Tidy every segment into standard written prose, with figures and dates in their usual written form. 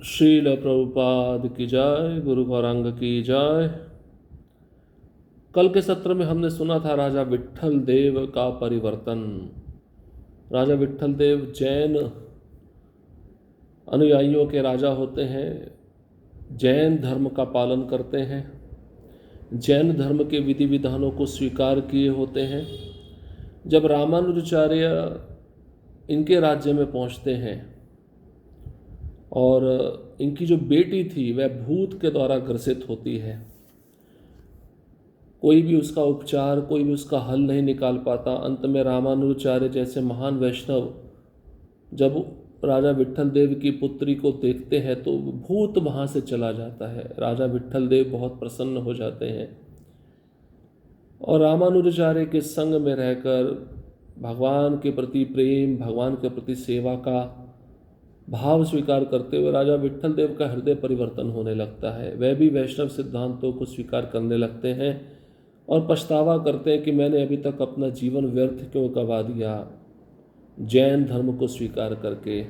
श्रील प्रभुपाद की जय, गुरु गौरांग की जय। कल के सत्र में हमने सुना था राजा विट्ठल देव का परिवर्तन। राजा विट्ठल देव जैन अनुयायियों के राजा होते हैं, जैन धर्म का पालन करते हैं, जैन धर्म के विधि विधानों को स्वीकार किए होते हैं। जब रामानुजाचार्य इनके राज्य में पहुंचते हैं और इनकी जो बेटी थी वह भूत के द्वारा ग्रसित होती है, कोई भी उसका उपचार, कोई भी उसका हल नहीं निकाल पाता। अंत में रामानुजाचार्य जैसे महान वैष्णव जब राजा विट्ठल देव की पुत्री को देखते हैं तो भूत वहाँ से चला जाता है। राजा विट्ठल देव बहुत प्रसन्न हो जाते हैं और रामानुजाचार्य के संग में रहकर भगवान के प्रति प्रेम, भगवान के प्रति सेवा का भाव स्वीकार करते हुए राजा विट्ठल देव का हृदय परिवर्तन होने लगता है। वह भी वैष्णव सिद्धांतों को स्वीकार करने लगते हैं और पछतावा करते हैं कि मैंने अभी तक अपना जीवन व्यर्थ क्यों गंवा दिया जैन धर्म को स्वीकार करके,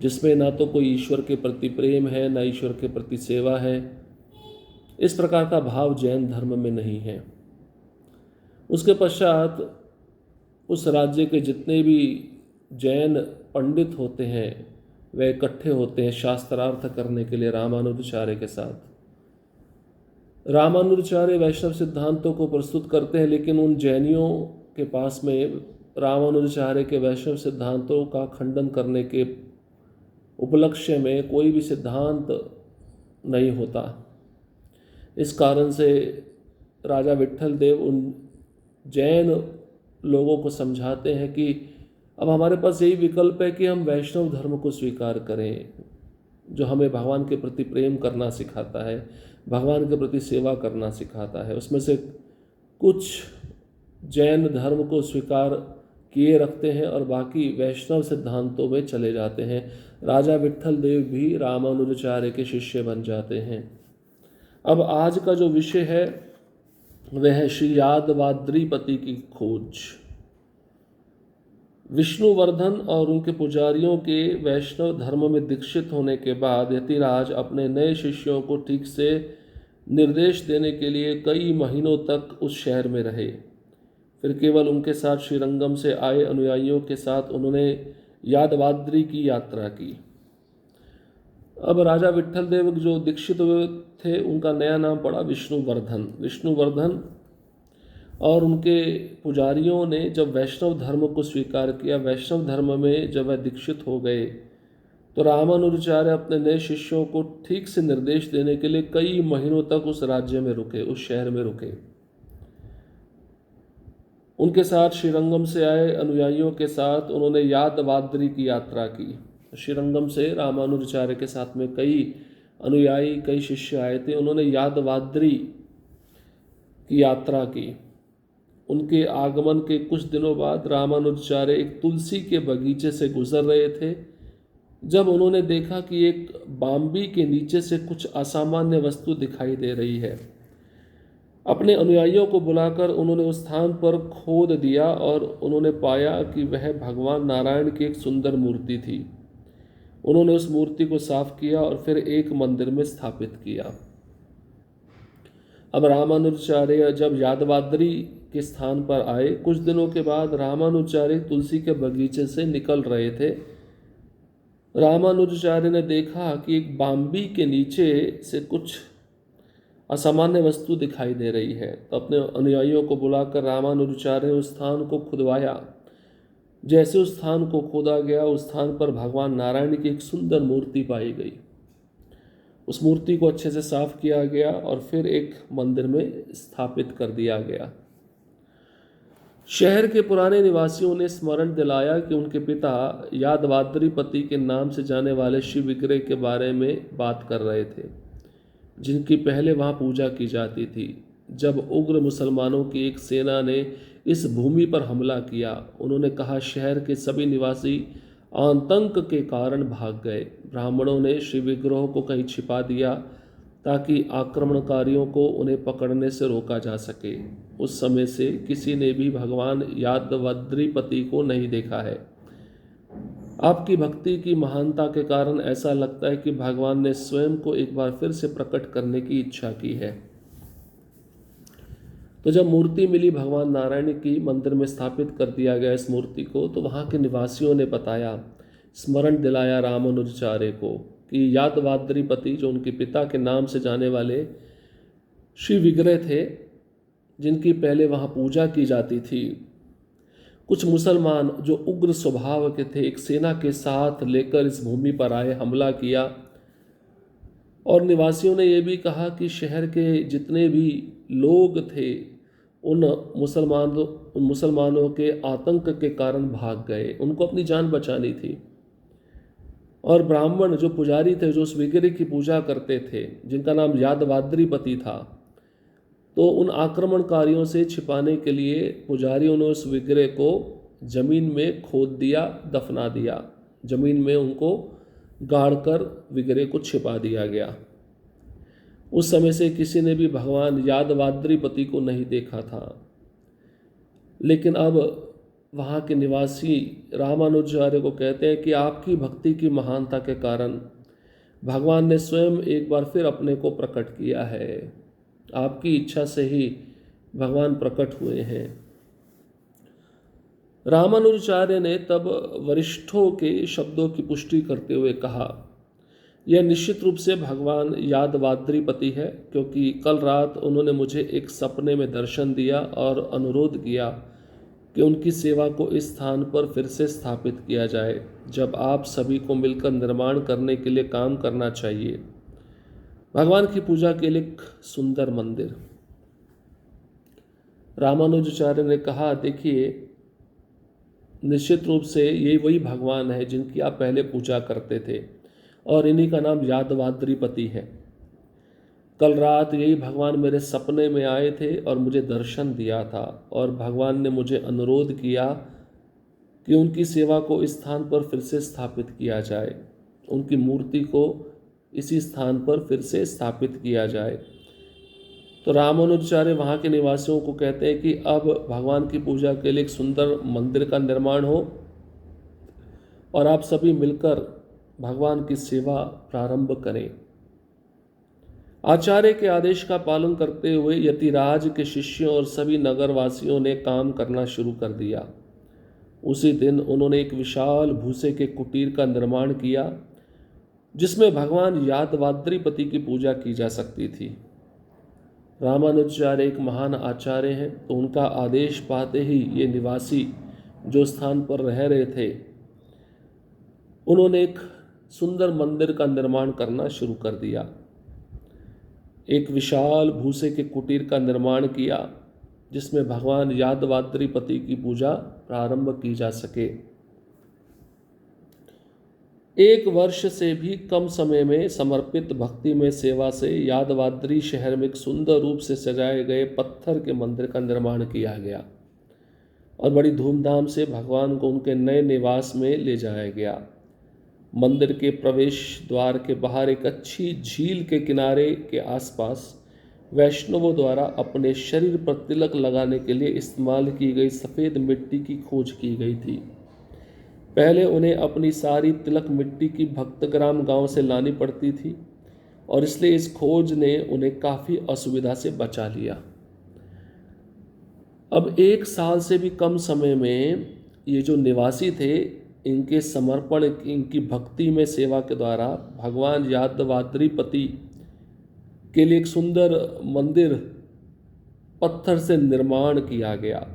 जिसमें ना तो कोई ईश्वर के प्रति प्रेम है, ना ईश्वर के प्रति सेवा है। इस प्रकार का भाव जैन धर्म में नहीं है। उसके पश्चात उस राज्य के जितने भी जैन पंडित होते हैं वे इकट्ठे होते हैं शास्त्रार्थ करने के लिए रामानुजाचार्य के साथ। रामानुजाचार्य वैष्णव सिद्धांतों को प्रस्तुत करते हैं, लेकिन उन जैनियों के पास में रामानुजाचार्य के वैष्णव सिद्धांतों का खंडन करने के उपलक्ष्य में कोई भी सिद्धांत नहीं होता। इस कारण से राजा विट्ठल देव उन जैन लोगों को समझाते हैं कि अब हमारे पास यही विकल्प है कि हम वैष्णव धर्म को स्वीकार करें, जो हमें भगवान के प्रति प्रेम करना सिखाता है, भगवान के प्रति सेवा करना सिखाता है। उसमें से कुछ जैन धर्म को स्वीकार किए रखते हैं और बाकी वैष्णव सिद्धांतों में चले जाते हैं। राजा विट्ठल देव भी रामानुजाचार्य के शिष्य बन जाते हैं। अब आज का जो विषय है वह है श्री यादवाद्रीपति की खोज। विष्णुवर्धन और उनके पुजारियों के वैष्णव धर्म में दीक्षित होने के बाद यतिराज अपने नए शिष्यों को ठीक से निर्देश देने के लिए कई महीनों तक उस शहर में रहे। फिर केवल उनके साथ श्रीरंगम से आए अनुयायियों के साथ उन्होंने यादवाद्री की यात्रा की। अब राजा विट्ठल देव जो दीक्षित हुए थे उनका नया नाम पड़ा विष्णुवर्धन। विष्णुवर्धन और उनके पुजारियों ने जब वैष्णव धर्म को स्वीकार किया, वैष्णव धर्म में जब वह दीक्षित हो गए, तो रामानुजाचार्य अपने नए शिष्यों को ठीक से निर्देश देने के लिए कई महीनों तक उस राज्य में रुके, उस शहर में रुके। उनके साथ श्रीरंगम से आए अनुयायियों के साथ उन्होंने यादवाद्री की यात्रा की। श्रीरंगम से रामानुजाचार्य के साथ में कई अनुयायी, कई शिष्य आए थे। उन्होंने यादवाद्री की यात्रा की। उनके आगमन के कुछ दिनों बाद रामानुजाचार्य एक तुलसी के बगीचे से गुजर रहे थे जब उन्होंने देखा कि एक बाम्बी के नीचे से कुछ असामान्य वस्तु दिखाई दे रही है। अपने अनुयायियों को बुलाकर उन्होंने उस स्थान पर खोद दिया और उन्होंने पाया कि वह भगवान नारायण की एक सुंदर मूर्ति थी। उन्होंने उस मूर्ति को साफ किया और फिर एक मंदिर में स्थापित किया। अब रामानुजाचार्य जब यादवाद्री के स्थान पर आए, कुछ दिनों के बाद रामानुजाचार्य तुलसी के बगीचे से निकल रहे थे। रामानुजाचार्य ने देखा कि एक बाम्बी के नीचे से कुछ असामान्य वस्तु दिखाई दे रही है। तो अपने अनुयायियों को बुलाकर रामानुजाचार्य ने उस स्थान को खुदवाया। जैसे उस स्थान को खोदा गया, उस स्थान पर भगवान नारायण की एक सुंदर मूर्ति पाई गई। उस मूर्ति को अच्छे से साफ किया गया और फिर एक मंदिर में स्थापित कर दिया गया। शहर के पुराने निवासियों ने स्मरण दिलाया कि उनके पिता यादवाद्रीपति के नाम से जाने वाले शिव विग्रह के बारे में बात कर रहे थे, जिनकी पहले वहाँ पूजा की जाती थी। जब उग्र मुसलमानों की एक सेना ने इस भूमि पर हमला किया, उन्होंने कहा शहर के सभी निवासी आतंक के कारण भाग गए। ब्राह्मणों ने श्री विग्रह को कहीं छिपा दिया ताकि आक्रमणकारियों को उन्हें पकड़ने से रोका जा सके। उस समय से किसी ने भी भगवान यादवाद्रीपति को नहीं देखा है। आपकी भक्ति की महानता के कारण ऐसा लगता है कि भगवान ने स्वयं को एक बार फिर से प्रकट करने की इच्छा की है। तो जब मूर्ति मिली भगवान नारायण की, मंदिर में स्थापित कर दिया गया इस मूर्ति को, तो वहाँ के निवासियों ने बताया, स्मरण दिलाया रामानुजाचार्य को कि यादवाद्रीपति, जो उनके पिता के नाम से जाने वाले शिव विग्रह थे, जिनकी पहले वहाँ पूजा की जाती थी, कुछ मुसलमान जो उग्र स्वभाव के थे, एक सेना के साथ लेकर इस भूमि पर आए, हमला किया। और निवासियों ने यह भी कहा कि शहर के जितने भी लोग थे उन मुसलमानों के आतंक के कारण भाग गए, उनको अपनी जान बचानी थी। और ब्राह्मण जो पुजारी थे, जो उस विग्रह की पूजा करते थे, जिनका नाम यादवाद्रीपति था, तो उन आक्रमणकारियों से छिपाने के लिए पुजारियों ने उस विग्रह को जमीन में खोद दिया, दफना दिया, जमीन में उनको गाड़कर विग्रह को छिपा दिया गया। उस समय से किसी ने भी भगवान यादवाद्रीपति को नहीं देखा था। लेकिन अब वहाँ के निवासी रामानुजाचार्य को कहते हैं कि आपकी भक्ति की महानता के कारण भगवान ने स्वयं एक बार फिर अपने को प्रकट किया है। आपकी इच्छा से ही भगवान प्रकट हुए हैं। रामानुजाचार्य ने तब वरिष्ठों के शब्दों की पुष्टि करते हुए कहा, यह निश्चित रूप से भगवान यादवाद्रीपति है, क्योंकि कल रात उन्होंने मुझे एक सपने में दर्शन दिया और अनुरोध किया कि उनकी सेवा को इस स्थान पर फिर से स्थापित किया जाए, जब आप सभी को मिलकर निर्माण करने के लिए काम करना चाहिए, भगवान की पूजा के लिए एक सुंदर मंदिर। रामानुजाचार्य ने कहा, देखिए, निश्चित रूप से ये वही भगवान है जिनकी आप पहले पूजा करते थे, और इन्हीं का नाम यादवाद्रीपति है। कल रात यही भगवान मेरे सपने में आए थे और मुझे दर्शन दिया था, और भगवान ने मुझे अनुरोध किया कि उनकी सेवा को इस स्थान पर फिर से स्थापित किया जाए, उनकी मूर्ति को इसी स्थान पर फिर से स्थापित किया जाए। तो रामानुजाचार्य वहाँ के निवासियों को कहते हैं कि अब भगवान की पूजा के लिए एक सुंदर मंदिर का निर्माण हो और आप सभी मिलकर भगवान की सेवा प्रारंभ करें। आचार्य के आदेश का पालन करते हुए यतिराज के शिष्यों और सभी नगरवासियों ने काम करना शुरू कर दिया। उसी दिन उन्होंने एक विशाल भूसे के कुटीर का निर्माण किया, जिसमें भगवान यादवाद्रीपति की पूजा की जा सकती थी। रामानुजाचार्य एक महान आचार्य हैं, तो उनका आदेश पाते ही ये निवासी जो स्थान पर रह रहे थे, उन्होंने एक सुंदर मंदिर का निर्माण करना शुरू कर दिया। एक विशाल भूसे के कुटीर का निर्माण किया, जिसमें भगवान यादवाद्रीपति की पूजा प्रारंभ की जा सके। 1 वर्ष से भी कम समय में समर्पित भक्ति में सेवा से यादवाद्री शहर में एक सुंदर रूप से सजाए गए पत्थर के मंदिर का निर्माण किया गया और बड़ी धूमधाम से भगवान को उनके नए निवास में ले जाया गया। मंदिर के प्रवेश द्वार के बाहर एक अच्छी झील के किनारे के आसपास वैष्णवों द्वारा अपने शरीर पर तिलक लगाने के लिए इस्तेमाल की गई सफ़ेद मिट्टी की खोज की गई थी। पहले उन्हें अपनी सारी तिलक मिट्टी की भक्तग्राम गांव से लानी पड़ती थी और इसलिए इस खोज ने उन्हें काफ़ी असुविधा से बचा लिया। अब 1 साल से भी कम समय में ये जो निवासी थे, इनके समर्पण, इनकी भक्ति में सेवा के द्वारा भगवान यादवाद्रीपति के लिए एक सुंदर मंदिर पत्थर से निर्माण किया गया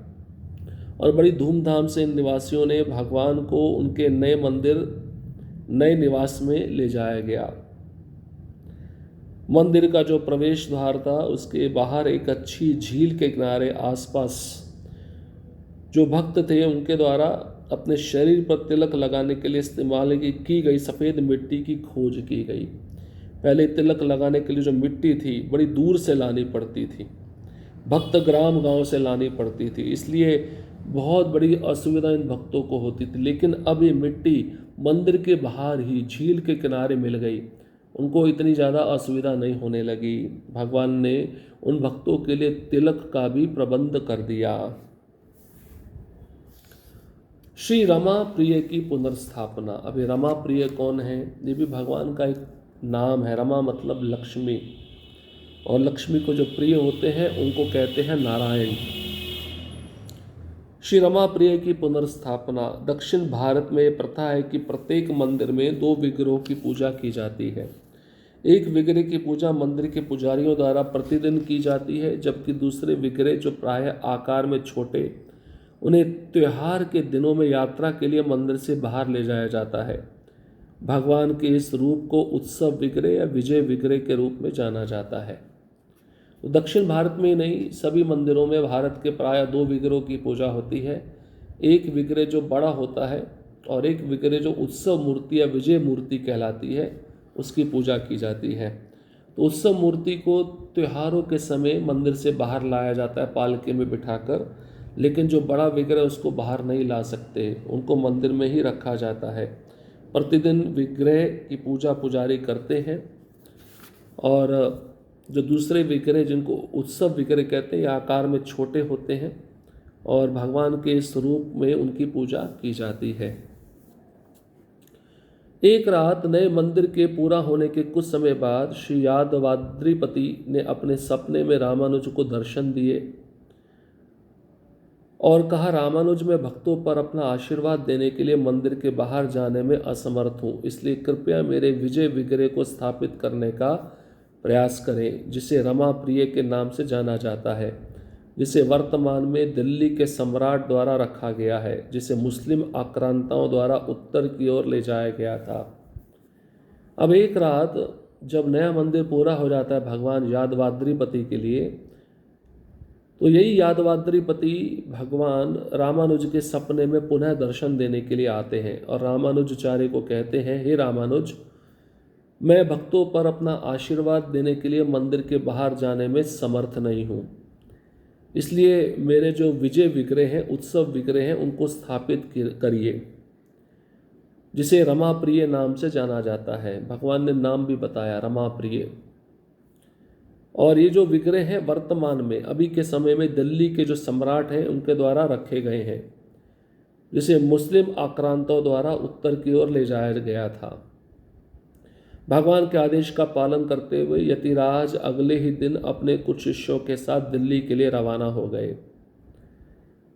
और बड़ी धूमधाम से इन निवासियों ने भगवान को उनके नए मंदिर, नए निवास में ले जाया गया। मंदिर का जो प्रवेश द्वार था, उसके बाहर एक अच्छी झील के किनारे आसपास जो भक्त थे, उनके द्वारा अपने शरीर पर तिलक लगाने के लिए इस्तेमाल की गई सफ़ेद मिट्टी की खोज की गई। पहले तिलक लगाने के लिए जो मिट्टी थी, बड़ी दूर से लानी पड़ती थी, भक्तग्राम गांव से लानी पड़ती थी, इसलिए बहुत बड़ी असुविधा इन भक्तों को होती थी। लेकिन अब ये मिट्टी मंदिर के बाहर ही झील के किनारे मिल गई, उनको इतनी ज़्यादा असुविधा नहीं होने लगी। भगवान ने उन भक्तों के लिए तिलक का भी प्रबंध कर दिया। श्री रमा प्रिय की पुनर्स्थापना। अभी रमा प्रिय कौन है? ये भी भगवान का एक नाम है। रमा मतलब लक्ष्मी, और लक्ष्मी को जो प्रिय होते हैं उनको कहते हैं नारायण। श्री रमा प्रिय की पुनर्स्थापना। दक्षिण भारत में प्रथा है कि प्रत्येक मंदिर में 2 विग्रहों की पूजा की जाती है। एक विग्रह की पूजा मंदिर के पुजारियों द्वारा प्रतिदिन की जाती है, जबकि दूसरे विग्रह जो प्रायः आकार में छोटे, उन्हें त्योहार के दिनों में यात्रा के लिए मंदिर से बाहर ले जाया जाता है। भगवान के इस रूप को उत्सव विग्रह या विजय विग्रह के रूप में जाना जाता है। तो दक्षिण भारत में ही नहीं, सभी मंदिरों में भारत के प्राय 2 विग्रहों की पूजा होती है। एक विग्रह जो बड़ा होता है और एक विग्रह जो उत्सव मूर्ति या विजय मूर्ति कहलाती है, उसकी पूजा की जाती है। तो उत्सव मूर्ति को त्योहारों के समय मंदिर से बाहर लाया जाता है पालकी में बिठाकर, लेकिन जो बड़ा विग्रह उसको बाहर नहीं ला सकते, उनको मंदिर में ही रखा जाता है। प्रतिदिन विग्रह की पूजा पुजारी करते हैं, और जो दूसरे विग्रह जिनको उत्सव विग्रह कहते हैं, आकार में छोटे होते हैं और भगवान के स्वरूप में उनकी पूजा की जाती है। एक रात नए मंदिर के पूरा होने के कुछ समय बाद श्री यादवाद्रीपति ने अपने सपने में रामानुज को दर्शन दिए और कहा, रामानुज, मैं भक्तों पर अपना आशीर्वाद देने के लिए मंदिर के बाहर जाने में असमर्थ हूँ, इसलिए कृपया मेरे विजय विग्रह को स्थापित करने का प्रयास करें, जिसे रमा प्रिय के नाम से जाना जाता है, जिसे वर्तमान में दिल्ली के सम्राट द्वारा रखा गया है, जिसे मुस्लिम आक्रांताओं द्वारा उत्तर की ओर ले जाया गया था। अब एक रात जब नया मंदिर पूरा हो जाता है भगवान यादवाद्रीपति के लिए, तो यही यादवाद्रीपति भगवान रामानुज के सपने में पुनः दर्शन देने के लिए आते हैं और रामानुजाचार्य को कहते हैं, हे रामानुज, मैं भक्तों पर अपना आशीर्वाद देने के लिए मंदिर के बाहर जाने में समर्थ नहीं हूँ, इसलिए मेरे जो विजय विग्रह हैं, उत्सव विग्रह हैं, उनको स्थापित करिए, जिसे रमा प्रिय नाम से जाना जाता है। भगवान ने नाम भी बताया, रमा प्रिय। और ये जो विग्रह हैं वर्तमान में अभी के समय में दिल्ली के जो सम्राट हैं उनके द्वारा रखे गए हैं, जिसे मुस्लिम आक्रांतों द्वारा उत्तर की ओर ले जाया गया था। भगवान के आदेश का पालन करते हुए यतिराज अगले ही दिन अपने कुछ शिष्यों के साथ दिल्ली के लिए रवाना हो गए।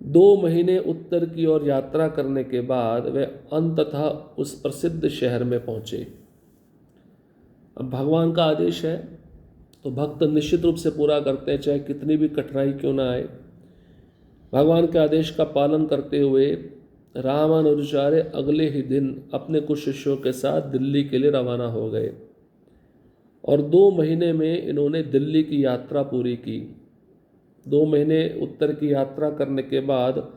2 महीने उत्तर की ओर यात्रा करने के बाद वे अंततः उस प्रसिद्ध शहर में पहुंचे। अब भगवान का आदेश है तो भक्त निश्चित रूप से पूरा करते हैं, चाहे कितनी भी कठिनाई क्यों ना आए। भगवान के आदेश का पालन करते हुए रामानुजाचार्य अगले ही दिन अपने कुछ शिष्यों के साथ दिल्ली के लिए रवाना हो गए और 2 महीने में इन्होंने दिल्ली की यात्रा पूरी की। 2 महीने उत्तर की यात्रा करने के बाद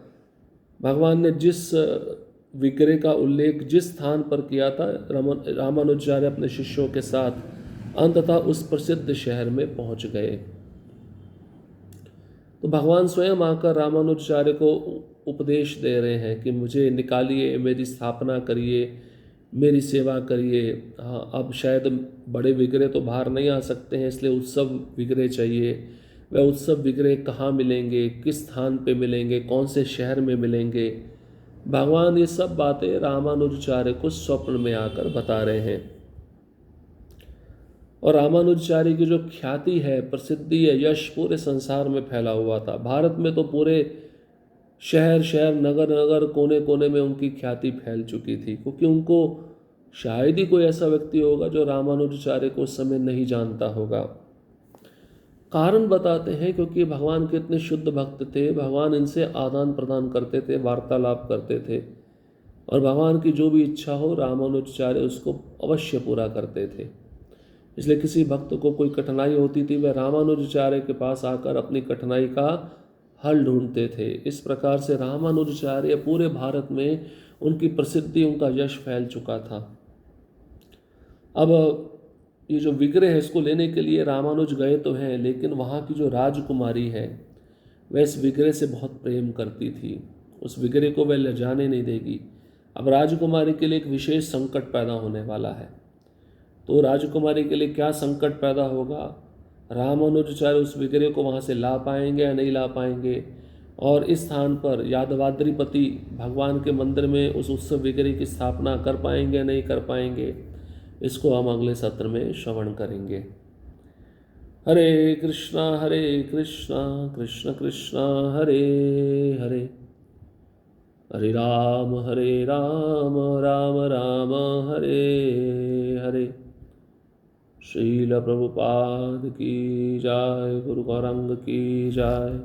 भगवान ने जिस विग्रह का उल्लेख जिस स्थान पर किया था, रामानुजाचार्य अपने शिष्यों के साथ अंततः उस प्रसिद्ध शहर में पहुंच गए। तो भगवान स्वयं आकर रामानुजाचार्य को उपदेश दे रहे हैं कि मुझे निकालिए, मेरी स्थापना करिए, मेरी सेवा करिए। हाँ, अब शायद बड़े विग्रह तो बाहर नहीं आ सकते हैं, इसलिए उत्सव विग्रह चाहिए। वह उत्सव विग्रह कहाँ मिलेंगे, किस स्थान पे मिलेंगे, कौन से शहर में मिलेंगे, भगवान ये सब बातें रामानुजाचार्य को स्वप्न में आकर बता रहे हैं। और रामानुजाचार्य की जो ख्याति है, प्रसिद्धि है, यश पूरे संसार में फैला हुआ था। भारत में तो पूरे शहर शहर, नगर नगर, कोने कोने में उनकी ख्याति फैल चुकी थी, क्योंकि उनको शायद ही कोई ऐसा व्यक्ति होगा जो रामानुजाचार्य को उस समय नहीं जानता होगा। कारण बताते हैं, क्योंकि भगवान के इतने शुद्ध भक्त थे, भगवान इनसे आदान प्रदान करते थे, वार्तालाप करते थे, और भगवान की जो भी इच्छा हो रामानुजाचार्य उसको अवश्य पूरा करते थे। इसलिए किसी भक्त को कोई कठिनाई होती थी, वह रामानुजाचार्य के पास आकर अपनी कठिनाई का हल ढूंढते थे। इस प्रकार से रामानुजाचार्य पूरे भारत में उनकी प्रसिद्धि, उनका यश फैल चुका था। अब ये जो विग्रह है इसको लेने के लिए रामानुज गए तो हैं, लेकिन वहाँ की जो राजकुमारी है वह इस विग्रह से बहुत प्रेम करती थी, उस विग्रह को वह ले जाने नहीं देगी। अब राजकुमारी के लिए एक विशेष संकट पैदा होने वाला है। तो राजकुमारी के लिए क्या संकट पैदा होगा, रामानुजाचार्य उस विग्रह को वहाँ से ला पाएंगे या नहीं ला पाएंगे, और इस स्थान पर यादवाद्रिपति भगवान के मंदिर में उस उत्सव वगैरह की स्थापना कर पाएंगे नहीं कर पाएंगे, इसको हम अगले सत्र में श्रवण करेंगे। हरे कृष्णा कृष्ण कृष्णा हरे हरे, हरे राम राम राम हरे हरे। श्रील प्रभुपाद की जय, गुरु गौरंग की जय।